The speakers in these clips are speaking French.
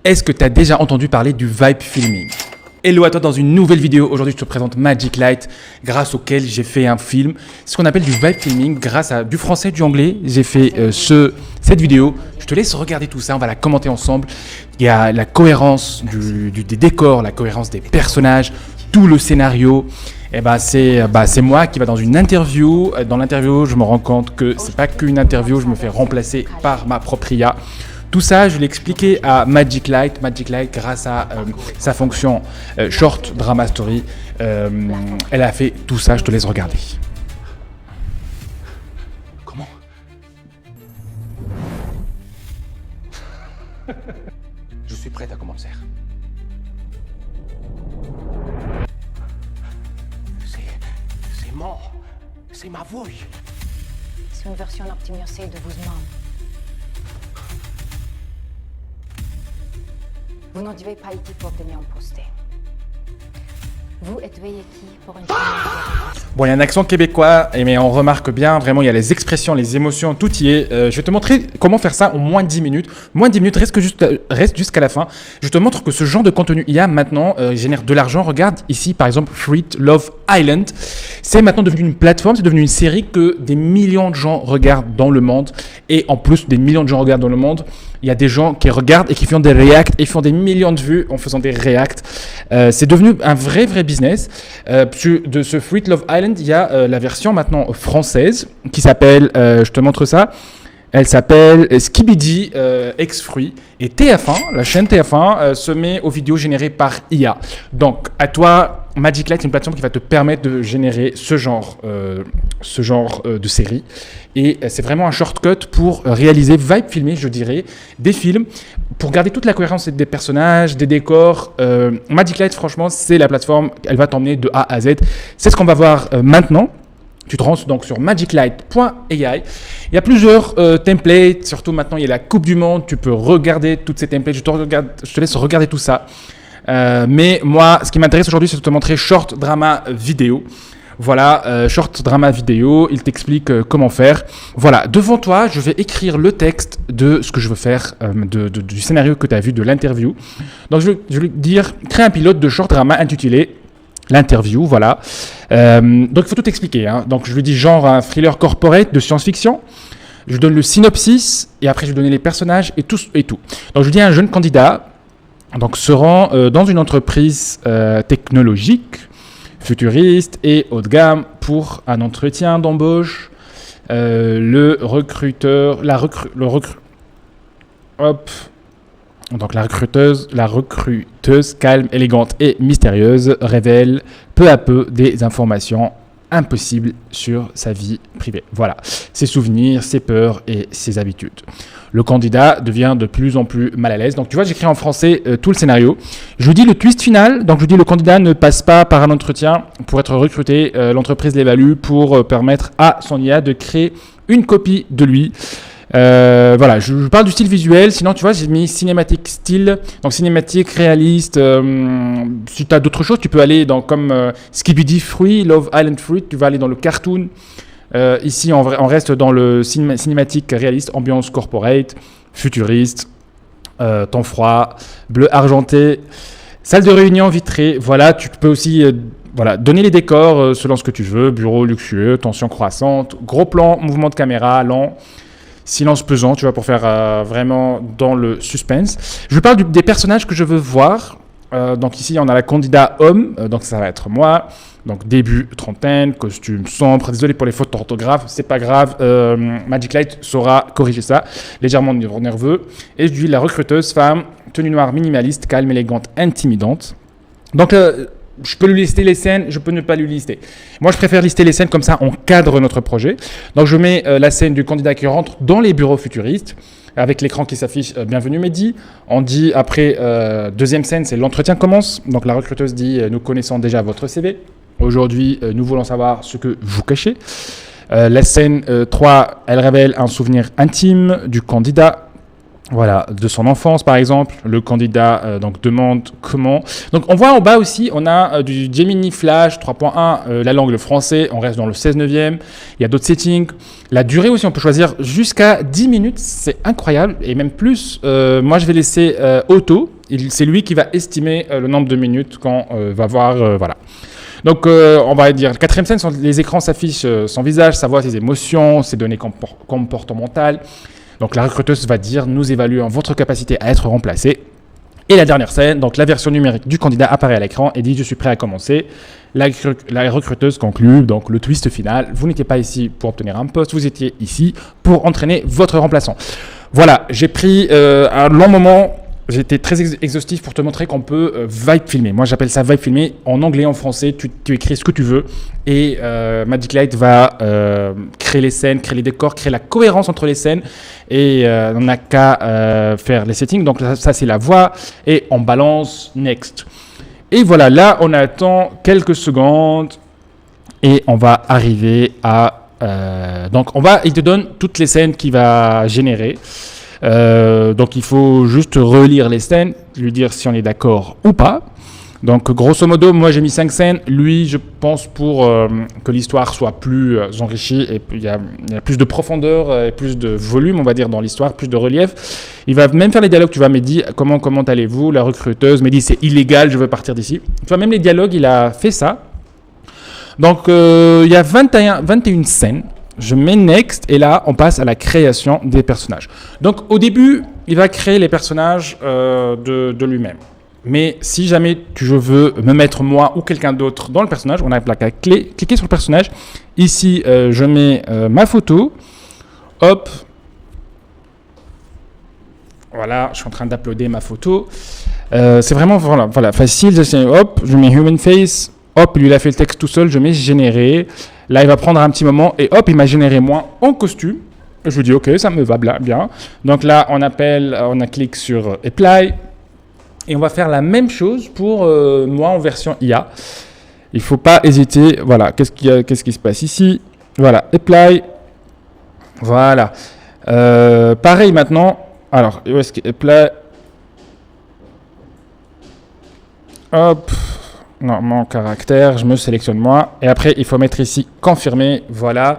Est-ce que tu as déjà entendu parler du vibe filming? Hello à toi dans une nouvelle vidéo. Aujourd'hui, je te présente Magic Light, grâce auquel j'ai fait un film. C'est ce qu'on appelle du vibe filming, grâce à du français et du anglais. J'ai fait cette vidéo. Je te laisse regarder tout ça, on va la commenter ensemble. Il y a la cohérence des décors, la cohérence des personnages, tout le scénario. Et c'est moi qui va dans une interview. Dans l'interview, je me rends compte que c'est pas qu'une interview, je me fais remplacer par ma propre IA. Tout ça, je l'ai expliqué à Magic Light. Magic Light, grâce à sa fonction Short Drama Story, elle a fait tout ça. Je te laisse regarder. Comment? Je suis prête à commencer. C'est ma voix. C'est une version optimisée de vous-même. Vous ne devez pas être pour tenir en poste. Vous êtes ici pour une Bon, il y a un accent québécois, mais on remarque bien, vraiment, il y a les expressions, les émotions, tout y est. Je vais te montrer comment faire ça en moins de 10 minutes. Moins de 10 minutes, reste jusqu'à la fin. Je te montre que ce genre de contenu IA, maintenant, génère de l'argent. Regarde ici, par exemple, Fruit Love Island. C'est maintenant devenu une plateforme, c'est devenu une série que des millions de gens regardent dans le monde. Et en plus, des millions de gens regardent dans le monde, il y a des gens qui regardent et qui font des reacts et font des millions de vues en faisant des reacts. C'est devenu un vrai business. De ce Fruit Love Island, il y a la version maintenant française qui s'appelle, je te montre ça, elle s'appelle Skibidi X Fruit. Et TF1, la chaîne TF1, se met aux vidéos générées par IA. Donc, à toi, Magic Light, c'est une plateforme qui va te permettre de générer ce genre de série. Et c'est vraiment un shortcut pour réaliser, vibe filmer, je dirais, des films, pour garder toute la cohérence des personnages, des décors. Magic Light, franchement, c'est la plateforme, elle va t'emmener de A à Z. C'est ce qu'on va voir maintenant. Tu te rends donc sur magiclight.ai. Il y a plusieurs templates, surtout maintenant il y a la Coupe du Monde, tu peux regarder toutes ces templates, je te laisse regarder tout ça. Mais moi, ce qui m'intéresse aujourd'hui, c'est de te montrer Short Drama Vidéo. Voilà, Short Drama Vidéo, il t'explique comment faire. Voilà, devant toi, je vais écrire le texte de ce que je veux faire, du scénario que tu as vu, de l'interview. Donc je vais dire, crée un pilote de Short Drama intitulé l'interview, voilà. Donc il faut tout expliquer. Hein. Donc je lui dis genre un thriller corporate de science-fiction. Je donne le synopsis et après je vais donner les personnages et tout. Donc je dis à un jeune candidat, donc se rend dans une entreprise technologique, futuriste et haut de gamme pour un entretien d'embauche. Donc la recruteuse calme, élégante et mystérieuse révèle peu à peu des informations impossibles sur sa vie privée. Voilà, ses souvenirs, ses peurs et ses habitudes. Le candidat devient de plus en plus mal à l'aise. Donc tu vois, j'écris en français tout le scénario. Je dis le twist final. Donc je dis le candidat ne passe pas par un entretien pour être recruté. L'entreprise l'évalue pour permettre à son IA de créer une copie de lui. Voilà, je parle du style visuel, sinon tu vois j'ai mis cinématique style, donc cinématique, réaliste. Si tu as d'autres choses, tu peux aller dans comme Skibidi Fruit, Love Island Fruit, tu vas aller dans le cartoon. Ici on reste dans le cinématique réaliste, ambiance corporate, futuriste, temps froid, bleu argenté, salle de réunion vitrée. Voilà, tu peux aussi donner les décors selon ce que tu veux, bureau luxueux, tension croissante, gros plan, mouvement de caméra lent. Silence pesant, tu vois, pour faire vraiment dans le suspense. Je parle des personnages que je veux voir. Donc ici, on a la candidat homme, donc ça va être moi. Donc début trentaine, costume sombre. Désolé pour les fautes d'orthographe, c'est pas grave. Magic Light saura corriger ça. Légèrement nerveux. Et je dis la recruteuse femme, tenue noire minimaliste, calme, élégante, intimidante. Donc je peux lui lister les scènes, je peux ne pas lui lister. Moi, je préfère lister les scènes, comme ça, on cadre notre projet. Donc, je mets la scène du candidat qui rentre dans les bureaux futuristes, avec l'écran qui s'affiche « Bienvenue Mehdi ». On dit après, deuxième scène, c'est l'entretien commence. Donc, la recruteuse dit « Nous connaissons déjà votre CV. Aujourd'hui, nous voulons savoir ce que vous cachez ». La scène 3, elle révèle un souvenir intime du candidat. Voilà, de son enfance par exemple, le candidat donc demande comment. Donc on voit en bas aussi, on a du Gemini Flash 3.1, la langue le français, on reste dans le 16/9e, il y a d'autres settings. La durée aussi, on peut choisir jusqu'à 10 minutes, c'est incroyable, et même plus. Moi je vais laisser auto, c'est lui qui va estimer le nombre de minutes qu'on va voir. Voilà. Donc, on va dire, la quatrième scène, les écrans s'affichent son visage, sa voix, ses émotions, ses données comportementales. Donc, la recruteuse va dire, nous évaluons votre capacité à être remplacé. Et la dernière scène, donc la version numérique du candidat apparaît à l'écran et dit, je suis prêt à commencer. La recruteuse conclut, donc le twist final, vous n'étiez pas ici pour obtenir un poste, vous étiez ici pour entraîner votre remplaçant. Voilà, j'ai pris un long moment. J'ai été très exhaustif pour te montrer qu'on peut vibe filmer. Moi, j'appelle ça vibe filmer. En anglais, en français, tu écris ce que tu veux. Et Magic Light va créer les scènes, créer les décors, créer la cohérence entre les scènes. Et on n'a qu'à faire les settings. Donc ça, c'est la voix. Et on balance Next. Et voilà, là, on attend quelques secondes. Et on va arriver à... donc, il te donne toutes les scènes qu'il va générer. Donc il faut juste relire les scènes, lui dire si on est d'accord ou pas. Donc grosso modo, moi j'ai mis 5 scènes. Lui, je pense pour que l'histoire soit plus enrichie et il y a plus de profondeur et plus de volume, on va dire, dans l'histoire, plus de relief. Il va même faire les dialogues. Tu vois, Mehdi, comment allez-vous? La recruteuse, Mehdi, c'est illégal, je veux partir d'ici. Tu vois, même les dialogues, il a fait ça. Donc il y a 21 scènes. Je mets Next et là, on passe à la création des personnages. Donc, au début, il va créer les personnages de lui-même. Mais si jamais je veux me mettre moi ou quelqu'un d'autre dans le personnage, on a qu'à cliquer sur le personnage. Ici, je mets ma photo. Hop. Voilà, je suis en train d'uploader ma photo. C'est vraiment voilà, facile. Hop, je mets Human Face. Hop, lui, il a fait le texte tout seul. Je mets Générer. Là, il va prendre un petit moment et hop, il m'a généré moi en costume. Je lui dis OK, ça me va bien. Donc là, on clique sur Apply et on va faire la même chose pour moi en version IA. Il ne faut pas hésiter. Voilà, qu'est-ce qui se passe ici? Voilà, Apply. Voilà. Pareil maintenant. Alors, où est-ce que Apply? Hop. Non, mon caractère, je me sélectionne moi. Et après, il faut mettre ici confirmer. Voilà.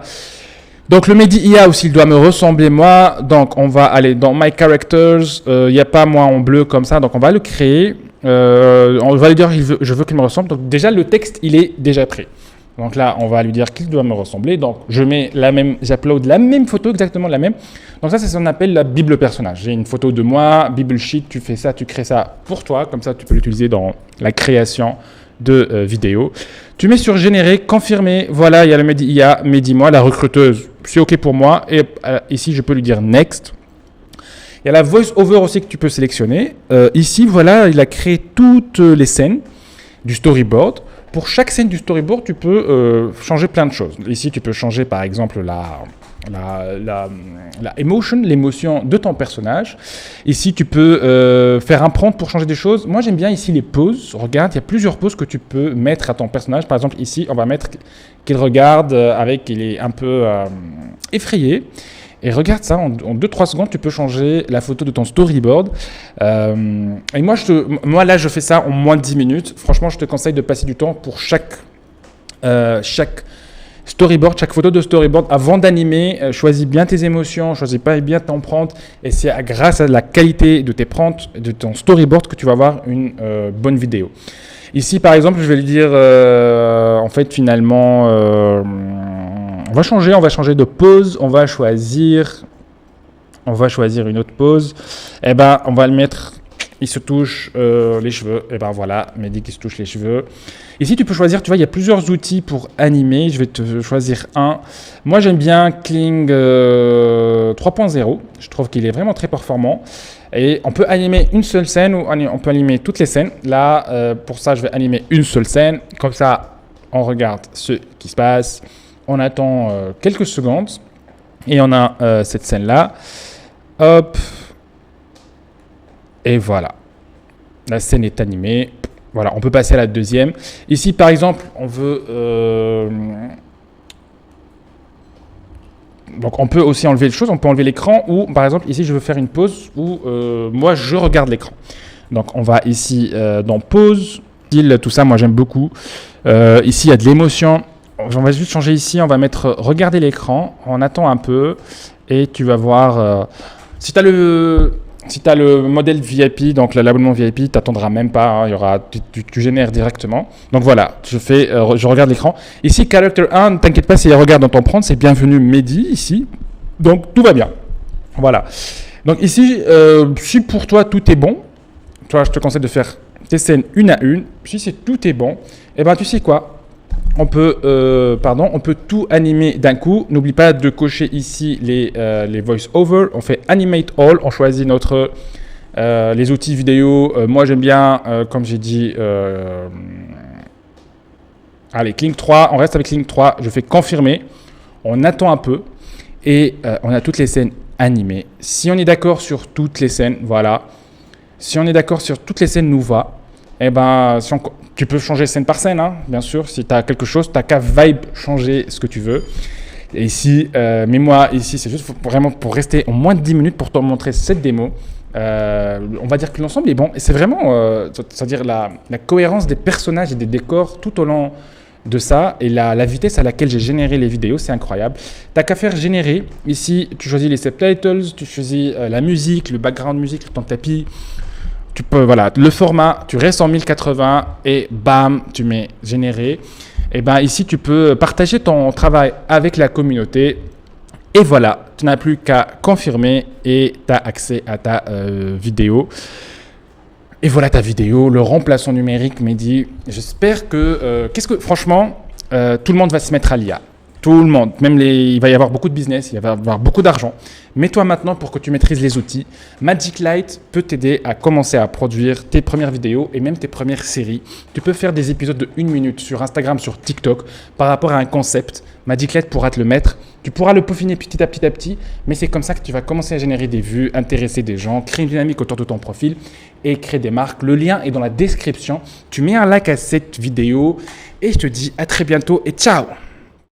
Donc, le Mehdi IA aussi, il doit me ressembler moi. Donc, on va aller dans My Characters. Il n'y a pas moi en bleu comme ça. Donc, on va le créer. On va lui dire, je veux qu'il me ressemble. Donc, déjà, le texte, il est déjà prêt. Donc là, on va lui dire qu'il doit me ressembler. Donc, j'upload la même photo, exactement la même. Donc ça, c'est ce qu'on appelle la Bible personnage. J'ai une photo de moi, Bible Sheet, tu fais ça, tu crées ça pour toi. Comme ça, tu peux l'utiliser dans la création de vidéos. Tu mets sur générer, confirmer. Voilà, il y a le Mehdi IA, Mehdi moi, la recruteuse. C'est OK pour moi. Et ici, je peux lui dire Next. Il y a la voice over aussi que tu peux sélectionner. Ici, voilà, il a créé toutes les scènes du storyboard. Pour chaque scène du storyboard, tu peux changer plein de choses. Ici, tu peux changer par exemple la emotion, l'émotion de ton personnage. Ici, tu peux faire un prompt pour changer des choses. Moi, j'aime bien ici les poses. Regarde, il y a plusieurs poses que tu peux mettre à ton personnage. Par exemple, ici, on va mettre qu'il regarde qu'il est un peu effrayé. Et regarde ça, en 2-3 secondes, tu peux changer la photo de ton storyboard. Et moi, là, je fais ça en moins de 10 minutes. Franchement, je te conseille de passer du temps pour chaque storyboard, chaque photo de storyboard. Avant d'animer, choisis bien tes émotions, choisis pas bien ton prompt. Et c'est grâce à la qualité de tes prompts, de ton storyboard, que tu vas avoir une bonne vidéo. Ici, par exemple, je vais lui dire, en fait, finalement... on va changer de pose, on va choisir une autre pose. Et ben, on va le mettre, il se touche les cheveux. Et ben voilà, Mehdi qui se touche les cheveux. Ici, tu peux choisir, tu vois, il y a plusieurs outils pour animer. Je vais te choisir un. Moi, j'aime bien Kling 3.0. Je trouve qu'il est vraiment très performant. Et on peut animer une seule scène ou on peut animer toutes les scènes. Là, pour ça, je vais animer une seule scène. Comme ça, on regarde ce qui se passe. On attend quelques secondes et on a cette scène-là. Hop. Et voilà. La scène est animée. Voilà, on peut passer à la deuxième. Ici, par exemple, on veut... Donc, on peut aussi enlever les choses. On peut enlever l'écran ou, par exemple, ici, je veux faire une pause où moi, je regarde l'écran. Donc, on va ici dans pause. Tout ça, moi, j'aime beaucoup. Ici, il y a de l'émotion. On va juste changer ici, on va mettre regarder l'écran, on attend un peu et tu vas voir, si tu as Si tu as le modèle VIP, donc l'abonnement VIP, tu n'attendras même pas, hein, tu génères directement. Donc voilà, je regarde l'écran. Ici, Character 1, ne t'inquiète pas si elle regarde dans ton prompt, c'est bienvenue Mehdi ici. Donc tout va bien. Voilà. Donc ici, si pour toi tout est bon, toi je te conseille de faire tes scènes une à une. Si tout est bon, eh ben tu sais quoi, on peut tout animer d'un coup. N'oublie pas de cocher ici les voice-over. On fait Animate All. On choisit les outils vidéo. Moi, j'aime bien, comme j'ai dit, allez, Kling 3. On reste avec Kling 3. Je fais confirmer. On attend un peu. Et on a toutes les scènes animées. Si on est d'accord sur toutes les scènes, voilà. Si on est d'accord sur toutes les scènes, nous va. Eh ben, tu peux changer scène par scène, hein, bien sûr. Si tu as quelque chose, tu n'as qu'à vibe changer ce que tu veux. Et ici, mais moi, ici, c'est juste vraiment pour rester en moins de 10 minutes pour te montrer cette démo. On va dire que l'ensemble est bon. Et c'est vraiment, c'est-à-dire la cohérence des personnages et des décors tout au long de ça. Et la vitesse à laquelle j'ai généré les vidéos, c'est incroyable. Tu n'as qu'à faire générer. Ici, tu choisis les subtitles, tu choisis la musique, le background musique, ton tapis. Tu peux, voilà, le format, tu restes en 1080 et bam, tu mets générer. Et ben ici, tu peux partager ton travail avec la communauté. Et voilà, tu n'as plus qu'à confirmer et tu as accès à ta vidéo. Et voilà ta vidéo, le remplaçant numérique, Mehdi. J'espère que, franchement, tout le monde va se mettre à l'IA. Tout le monde, il va y avoir beaucoup de business, il va y avoir beaucoup d'argent. Mets-toi maintenant pour que tu maîtrises les outils. Magic Light peut t'aider à commencer à produire tes premières vidéos et même tes premières séries. Tu peux faire des épisodes de 1 minute sur Instagram, sur TikTok par rapport à un concept. Magic Light pourra te le mettre. Tu pourras le peaufiner petit à petit, mais c'est comme ça que tu vas commencer à générer des vues, intéresser des gens, créer une dynamique autour de ton profil et créer des marques. Le lien est dans la description. Tu mets un like à cette vidéo et je te dis à très bientôt et ciao!